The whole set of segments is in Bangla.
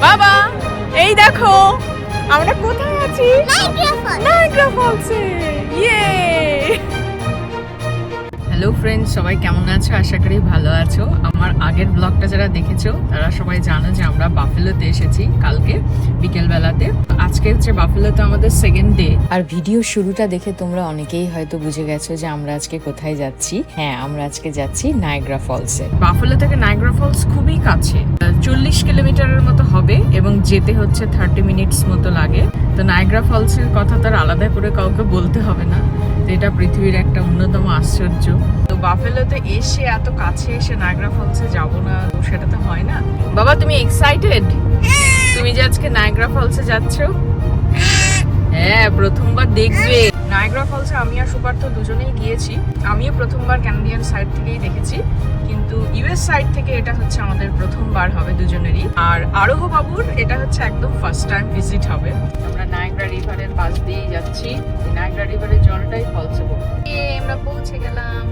বাবা এই দেখো আমরা কোথায় আছি? নায়াগ্রা ফলসে। ইয়ে! হ্যালো ফ্রেন্ডস, সবাই কেমন আছো? আশা করি ভালো আছো। আমার আগের ব্লগটা যারা দেখেছো তারা সবাই জানো যে আমরা বাফেলোতে এসেছি কালকে বিকেলবেলাতে। আজকে হচ্ছে বাফেলোতে আমাদের সেকেন্ড ডে। আর ভিডিও শুরুটা দেখে তোমরা অনেকেই হয়তো বুঝে গেছো যে আমরা আজকে কোথায় যাচ্ছি। হ্যাঁ, আমরা আজকে যাচ্ছি নায়াগ্রা ফলসে। বাফেলো থেকে নায়াগ্রা ফলস খুবই কাছে, 40 কিলোমিটারের মতো হবে এবং যেতে হচ্ছে 30 মিনিটস মতো লাগে। তো নায়াগ্রা ফলসের কথা তার আলাদা করে কাউকে বলতে হবে না, এটা পৃথিবীর একটা অন্যতম আশ্চর্য। তো বাফেলোতে এসে এত কাছে এসে নায়াগ্রা ফলসে যাবো না, সেটা তো হয় না। বাবা তুমি এক্সাইটেড? তুমি যে আজকে নায়াগ্রা ফলসে যাচ্ছ? হ্যাঁ, প্রথমবার দেখবে নায়াগ্রা ফলসে। আমি আর সুপার্থ দুজনেই গিয়েছি। আমিও প্রথমবার ক্যানাডিয়ান সাইড থেকেই দেখেছি, কিন্তু ইউএস সাইড থেকে এটা হচ্ছে আমাদের প্রথমবার হবে দুজনেরই। আর আরোহ বাবুর এটা হচ্ছে একদম ফার্স্ট টাইম ভিজিট হবে। আমরা নায়াগ্রা রিভারের পাশ দিয়েই যাচ্ছি। নায়াগ্রা রিভারের জলটাই ফলসে পড়বে। আমরা পৌঁছে গেলাম।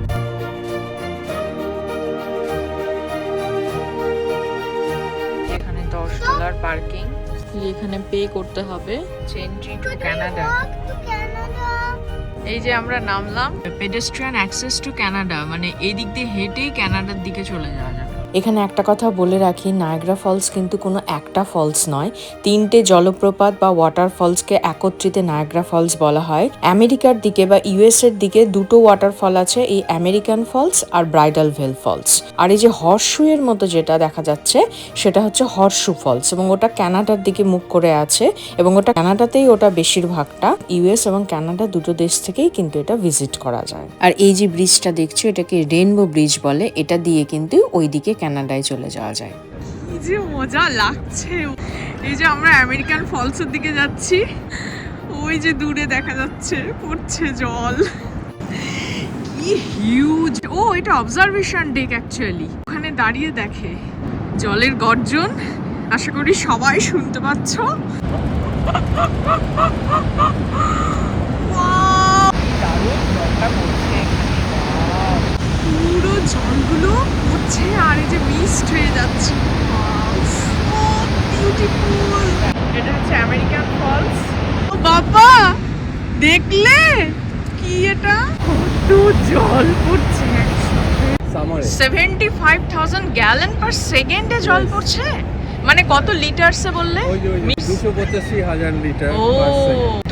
এখানে $10 পার্কিং, এখানে পে করতে হবে। Entry to Canada. এই যে আমরা নামলাম। পেডেস্ট্রিয়ান অ্যাক্সেস টু কানাডা, মানে এই দিক দিয়ে হেঁটেই কানাডার দিকে চলে যাওয়া যাবে। এখানে একটা কথা বলে রাখি, নায়াগ্রা ফলস কিন্তু কোনো একটা ফলস নয়, 3টে জলপ্রপাত বা ওয়াটার ফলসকে একত্রিত নায়াগ্রা ফলস বলা হয়। আমেরিকার দিকে বা ইউএস এর দিকে 2টো ওয়াটারফল আছে, এই আমেরিকান ফলস আর ব্রাইডাল ভেল ফলস। আর এই যে হর্সশু এর মতো যেটা দেখা যাচ্ছে সেটা হচ্ছে হর্সশু ফলস, এবং ওটা কানাডার দিকে মুখ করে আছে, এবং ওটা কানাডাতেই ওটা বেশিরভাগটা। ইউএস এবং কানাডা দুটো দেশ থেকেই কিন্তু এটা ভিজিট করা যায়। আর এই যে ব্রিজটা দেখছো এটাকে রেইনবো ব্রিজ বলে, এটা দিয়ে কিন্তু ওইদিকে কানাডায় চলে যাওয়া যায়। কি যে মজা লাগছে! এই যে আমরা আমেরিকান ফলসের দিকে যাচ্ছি, ওই যে দূরে দেখা যাচ্ছে পড়ছে জল। কি হিউজ! ও, এটা অবজারভেশন ডেক অ্যাকচুয়ালি। ওখানে দাঁড়িয়ে দেখে জলের গর্জন। আশা করি সবাই শুনতে পাচ্ছ। পুরো জলগুলো পড়ছে আর এই যে মিস্ট হয়ে যাচ্ছে। বিউটিফুল! এটা হচ্ছে আমেরিকান ফলস। ও বাবা, দেখলে কি এটা? কত জল পড়ছে! 75,000 গ্যালন পার সেকেন্ডে জল পড়ছে। মানে কত লিটারসে বললে? 285,000 লিটার। ও,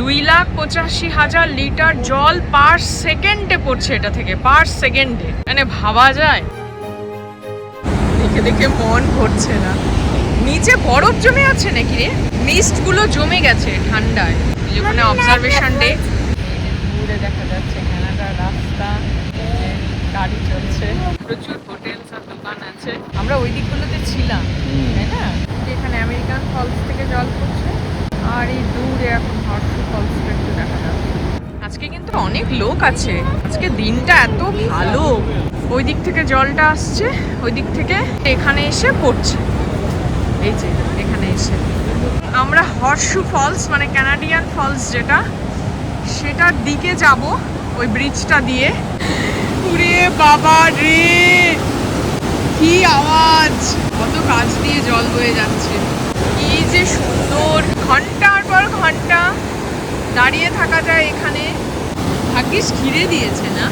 2,85,000 লিটার জল পার সেকেন্ডে পড়ছে এটা থেকে, পার সেকেন্ডে। মানে ভাবা যায়? দেখে দেখে মন ভরছে না। নিচে বরফ জমে আছে নাকি রে? মিস্ট গুলো জমে গেছে ঠান্ডায়। যেখানে অবজারভেশন ডে। দূরে দেখা যাচ্ছে কানাডার রাস্তা, গাড়ি চলছে, প্রচুর হোটেল আর দোকান আছে। আমরা ওই দিকগুলোতে ছিলাম, তাই না? এখানে আমেরিকান ফলস থেকে জল পড়ছে, আর এই দূরে এখন হর্সশু ফলসটা একটু দেখা যাচ্ছে। আজকে কিন্তু অনেক লোক আছে, আজকে দিনটা এত ভালো। ওই দিক থেকে জলটা আসছে, ওই দিক থেকে এখানে এসে পড়ছে। এই যে এখানে এসে আমরা হর্সশু ফলস মানে কানাডিয়ান ফলস যেটা, সেটার দিকে যাব ওই ব্রিজটা দিয়ে। পুরে বাবা রে, কি আওয়াজ! কত কাছ দিয়ে জল বয়ে যাচ্ছে, কি যে সুন্দর! ঘন্টার পর ঘন্টা দাঁড়িয়ে থাকা যায় এখানে। ভাগ্যিস ঘিরে দিয়েছে না,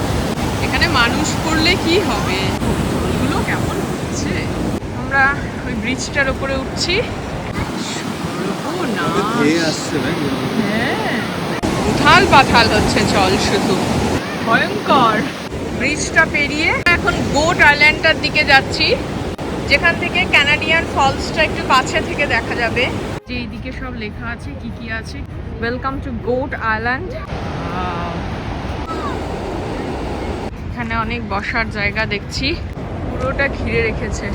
এখানে মানুষ পড়লে কি হবে। জলগুলো কেমন হচ্ছে! আমরা ওই ব্রিজটার উপরে উঠছি। হ্যাঁ, উথাল পাথাল হচ্ছে জল, শুধু ভয়ঙ্কর। ব্রিজটা পেরিয়ে এখন গোট আইল্যান্ডটার দিকে যাচ্ছি, যেখান থেকে কানাডিয়ান ফলসটা একটু কাছে থেকে দেখা যাবে। যে এইদিকে সব লেখা আছে কি কি আছে। Welcome to goat island. এখানে অনেক বসার জায়গা দেখছি, পুরোটা ঘিরে রেখেছে।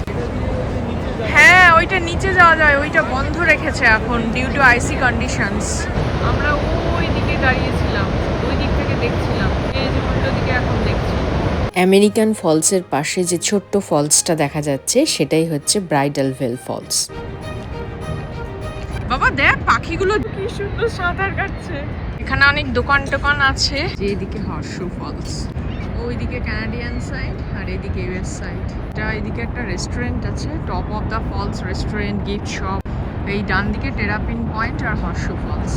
হ্যাঁ, ওইটা নিচে যাওয়া যায়, ওইটা বন্ধ রেখেছে এখন ডিউ টু আইসি কন্ডিশনস। আমরা ওই দিকে দাঁড়িয়েছিলাম, ওই দিক থেকে দেখছিলাম, এই যে উল্টো দিকে এখন দেখছি। আমেরিকান ফলসের পাশে যে ছোট্ট ফলসটা দেখা যাচ্ছে সেটাই হচ্ছে ব্রাইডাল ভেল ফলস। বাবা দেখ, পাখিগুলো কি সুন্দর সাঁতার কাটছে। এখানে অনেক দোকান টোকান আছে। এইদিকে হর্সশু ফলস, ওইদিকে কানাডিয়ান সাইড, আর এইদিকে ইউএস সাইড। এদিকে একটা রেস্টুরেন্ট আছে, top of the falls restaurant, gift shop. এই ডান দিকে টেরাপিন পয়েন্ট আর হর্ষ ফলস।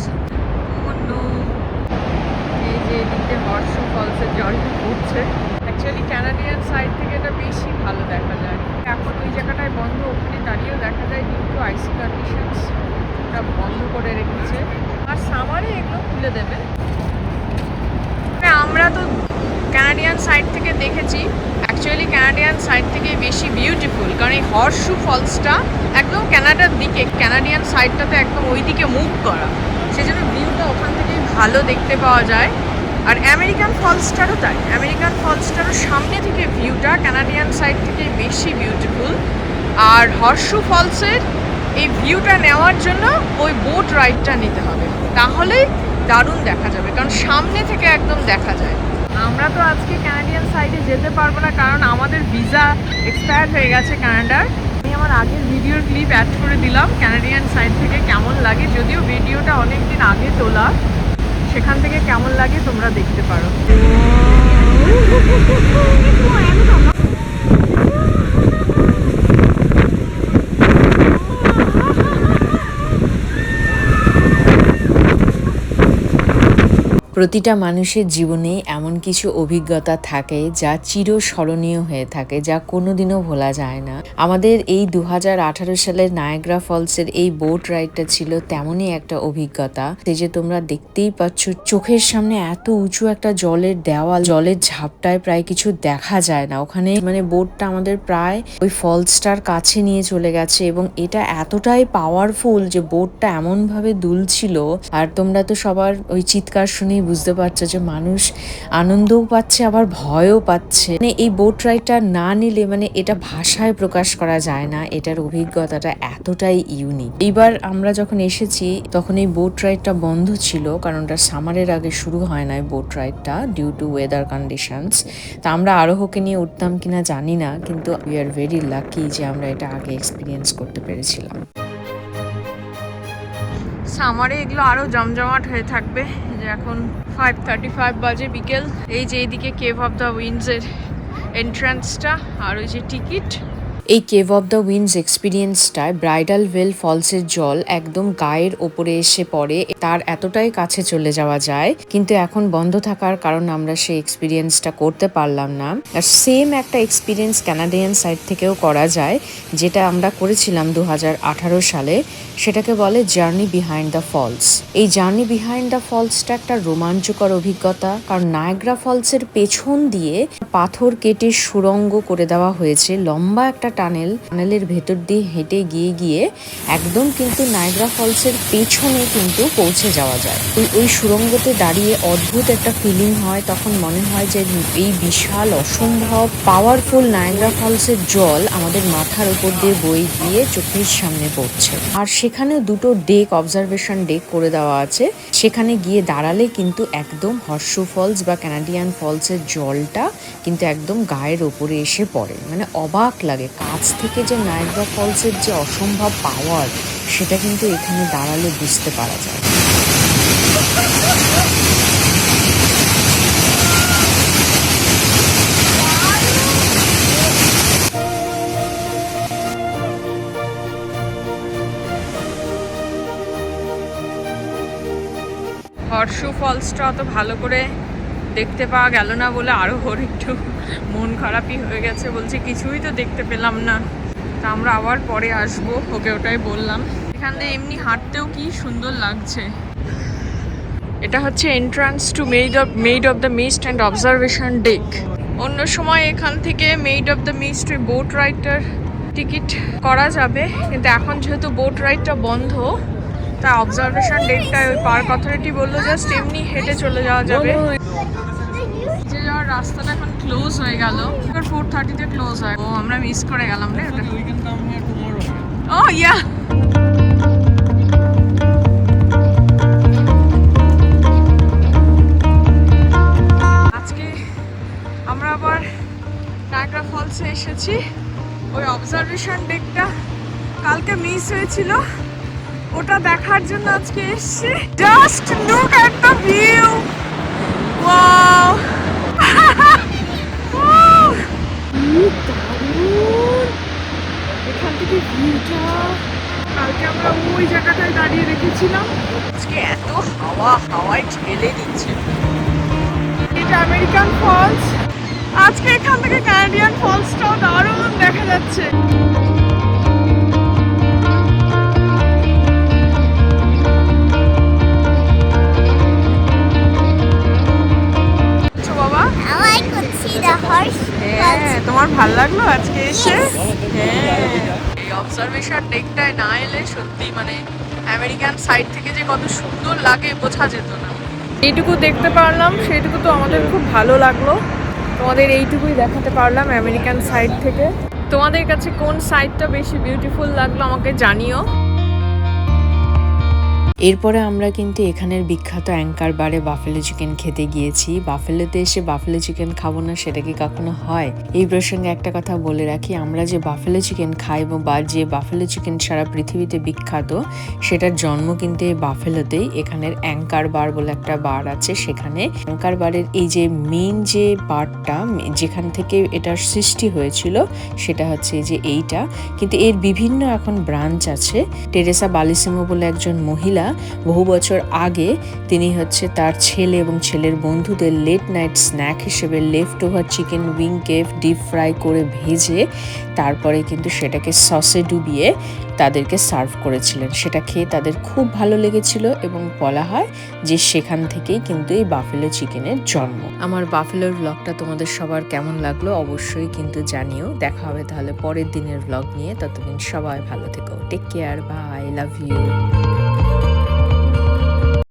এই যে এদিকে হর্ষ ফলসের জলটা পড়ছে। অ্যাকচুয়ালি ক্যানাডিয়ান সাইড থেকে এটা বেশি ভালো দেখা যায়। এখন ওই জায়গাটায় বন্ধ, ওখানে দাঁড়িয়েও দেখা যায় কিন্তু আইসি কন্ডিশনস ওটা বন্ধ করে রেখেছে। আর সামারে এগুলো খুলে দেবে। আমরা তো ক্যানাডিয়ান সাইড থেকে দেখেছি, অ্যাকচুয়ালি ক্যানাডিয়ান সাইড থেকে বেশি বিউটিফুল, কারণ এই হর্ষু ফলসটা একদম ক্যানাডার দিকে, ক্যানাডিয়ান সাইডটাতে একদম ওই দিকে মুভ করা, সেজন্য ভিউটা ওখান থেকেই ভালো দেখতে পাওয়া যায়। আর আমেরিকান ফলসটারও তাই, আমেরিকান ফলসটারও সামনে থেকে ভিউটা ক্যানাডিয়ান সাইড থেকে বেশি বিউটিফুল। আর হর্ষু ফলসের এই ভিউটা নেওয়ার জন্য ওই বোট রাইডটা নিতে হবে, তাহলেই দারুণ দেখা যাবে, কারণ সামনে থেকে একদম দেখা যায়। আমরা তো আজকে ক্যানাডিয়ান সাইডে যেতে পারবো না, কারণ আমাদের ভিসা এক্সপায়ার হয়ে গেছে কানাডার। আমি আমার আগের ভিডিওর ক্লিপ অ্যাড করে দিলাম ক্যানাডিয়ান সাইড থেকে কেমন লাগে, যদিও ভিডিওটা অনেক দিন আগে তোলা, সেখান থেকে কেমন লাগে তোমরা দেখতে পারো। প্রতিটা মানুষের জীবনে এমন কিছু অভিজ্ঞতা থাকে যা চিরস্মরণীয় হয়ে থাকে, যা কোনোদিনও ভোলা যায় না। আমাদের এই 2018 সালের নায়াগ্রা ফলসের এই বোট রাইডটা ছিল তেমনই একটা অভিজ্ঞতা। সেই যে তোমরা দেখতেই পাচ্ছ, চোখের সামনে এত উঁচু একটা জলের দেওয়াল, জলের ঝাপটায় প্রায় কিছু দেখা যায় না ওখানে। মানে বোটটা আমাদের প্রায় ওই ফলসটার কাছে নিয়ে চলে গেছে, এবং এটা এতটাই পাওয়ারফুল যে বোটটা এমন ভাবে দুলছিল। আর তোমরা তো সবার ওই চিৎকার শুনেই বুঝতে পারছো যে মানুষ আনন্দও পাচ্ছে আবার ভয়ও পাচ্ছে। মানে এই বোট রাইডটা না নিলে মানে এটা ভাষায় প্রকাশ করা যায় না, এটার অভিজ্ঞতাটা এতটাই ইউনিক। এইবার আমরা যখন এসেছি তখন এই বোট রাইডটা বন্ধ ছিল, কারণ ওটা সামারের আগে শুরু হয় না বোট রাইডটা, ডিউ টু ওয়েদার কন্ডিশনস। তা আমরা আরোহকে নিয়ে উঠতাম কিনা জানি না, কিন্তু উই আর ভেরি লাকি যে আমরা এটা আগে এক্সপিরিয়েন্স করতে পেরেছিলাম। সামারে এগুলো আরো জমজমাট হয়ে থাকবে। যে এখন 5:35 বাজে বিকেল। এই যে এইদিকে কেভ অফ দ্য উইন্ডসের এন্ট্রান্সটা, আর ওই যে টিকিট। এই কেভ অফ দ্য উইন্ডস এক্সপিরিয়েন্সটায় ব্রাইডাল ওয়েল ফলসের জল একদম গায়ের ওপরে এসে পড়ে, তার এতটাই কাছে চলে যাওয়া যায়। কিন্তু এখন বন্ধ থাকার কারণ আমরা সেই এক্সপিরিয়েন্সটা করতে পারলাম না। আর সেম একটা এক্সপিরিয়েন্স ক্যানাডিয়ান সাইড থেকেও করা যায়, যেটা আমরা করেছিলাম 2018 সালে। সেটাকে বলে জার্নি বিহাইন্ড দ্য ফলস। এই জার্নি বিহাইন্ড দ্য ফলসটা একটা রোমাঞ্চকর অভিজ্ঞতা, কারণ নায়াগ্রা ফলসের পেছন দিয়ে পাথর কেটে সুড়ঙ্গ করে দেওয়া হয়েছে, লম্বা একটা টানেলের ভেতর দিয়ে হেঁটে গিয়ে গিয়ে একদম কিন্তু নায়াগ্রা ফলসের পেছনে কিন্তু পৌঁছে যাওয়া যায়। ওই সুড়ঙ্গতে দাঁড়িয়ে অদ্ভুত একটা ফিলিং হয়, তখন মনে হয় যে এই বিশাল অসম্ভব পাওয়ারফুল নায়াগ্রা ফলসের জল আমাদের মাথার উপর দিয়ে বয়ে গিয়ে চোখের সামনে পড়ছে। আর সেখানে দুটো ডেক, অবজারভেশন ডেক করে দেওয়া আছে, সেখানে গিয়ে দাঁড়ালে কিন্তু একদম হর্ষ ফলস বা ক্যানাডিয়ান ফলসের জলটা কিন্তু একদম গায়ের ওপরে এসে পড়ে। মানে অবাক লাগে, কাছ থেকে যে নায়াগ্রা ফলসের যে অসম্ভব পাওয়ার, সেটা কিন্তু এখানে দাঁড়ালে বুঝতে পারা যায়। হর্ষু ফলসটা অত ভালো করে দেখতে পাওয়া গেল না বলে আরও ওর একটু মন খারাপই হয়ে গেছে, বলছে কিছুই তো দেখতে পেলাম না। তা আমরা আবার পরে আসবো, ওকে ওটাই বললাম। এখান থেকে এমনি হাঁটতেও কি সুন্দর লাগছে। এটা হচ্ছে entrance to maid of the mist and observation deck. অন্য সময় এখান থেকে maid of the mist boat রাইডটার টিকিট করা যাবে, কিন্তু এখন যেহেতু বোট রাইডটা বন্ধ, তা অবজারভেশন ডেকটায় ওই পার্ক অথরিটি বললো জাস্ট এমনি হেঁটে চলে যাওয়া যাবে। যে যাওয়ার রাস্তাটা এখন ক্লোজ হয়ে গেল, 4:30-তে ক্লোজ হয়। ও আমরা মিস করে গেলাম না এটা। ও ইয়া, আজকে আমরা আবার নায়াগ্রা ফলসে এসেছি। ওই অবজারভেশন ডেকটা কালকে মিস হয়েছিল, ওটা দেখার জন্য আজকে এসেছি। Just look at the view, wow এখান থেকে ভিউটা। কালকে আমরা ওই ফলস। আজকে এখান থেকে ক্যানাডিয়ান ফলসটাও দারুণ দেখা যাচ্ছে। বাবা হ্যাঁ, তোমার ভাল লাগলো আজকে এসে? হ্যাঁ, এই অবজারভেশন ডেকটায় না এলে সত্যি মানে আমেরিকান সাইড থেকে যে কত সুন্দর লাগে বোঝা যেত না। এইটুকু দেখতে পারলাম, সেইটুকু তো আমাদের খুব ভালো লাগলো। তোমাদের এইটুকুই দেখাতে পারলাম আমেরিকান সাইড থেকে। তোমাদের কাছে কোন সাইডটা বেশি বিউটিফুল লাগলো আমাকে জানিও। এরপরে আমরা কিন্তু এখানের বিখ্যাত অ্যাঙ্কার বারে বাফেলো চিকেন খেতে গিয়েছি। বাফেলোতে এসে বাফেলো চিকেন খাবো না সেটা কি কখনো হয়? এই প্রসঙ্গে একটা কথা বলে রাখি, আমরা যে বাফেলো চিকেন খাইবো বা যে বাফেলো চিকেন সারা পৃথিবীতে বিখ্যাত সেটার জন্ম কিন্তু এই বাফেলোতেই। এখানের অ্যাঙ্কার বার বলে একটা বার আছে, সেখানে অ্যাঙ্কার বারের এই যে মেইন যে বারটা যেখান থেকে এটার সৃষ্টি হয়েছিল সেটা হচ্ছে এই যে এইটা। কিন্তু এর বিভিন্ন এখন ব্রাঞ্চ আছে। টেরেসা বালিসিমো বলে একজন মহিলা বহু বছর আগে তিনি হচ্ছে তার ছেলে এবং ছেলের বন্ধুদের লেট নাইট স্ন্যাক হিসেবে লেফট ওভার চিকেন উইংকে ডিপ ফ্রাই করে ভেজে তারপরে কিন্তু সেটাকে সসে ডুবিয়ে তাদেরকে সার্ভ করেছিলেন। সেটা খেয়ে তাদের খুব ভালো লেগেছিল এবং বলা হয় যে সেখান থেকেই কিন্তু এই বাফেলো চিকেনের জন্ম। আমার বাফেলোর ব্লগটা তোমাদের সবার কেমন লাগলো অবশ্যই কিন্তু জানিও। দেখা হবে তাহলে পরের দিনের ব্লগ নিয়ে। ততদিন সবাই ভালো থেকো, take care, bye, love you.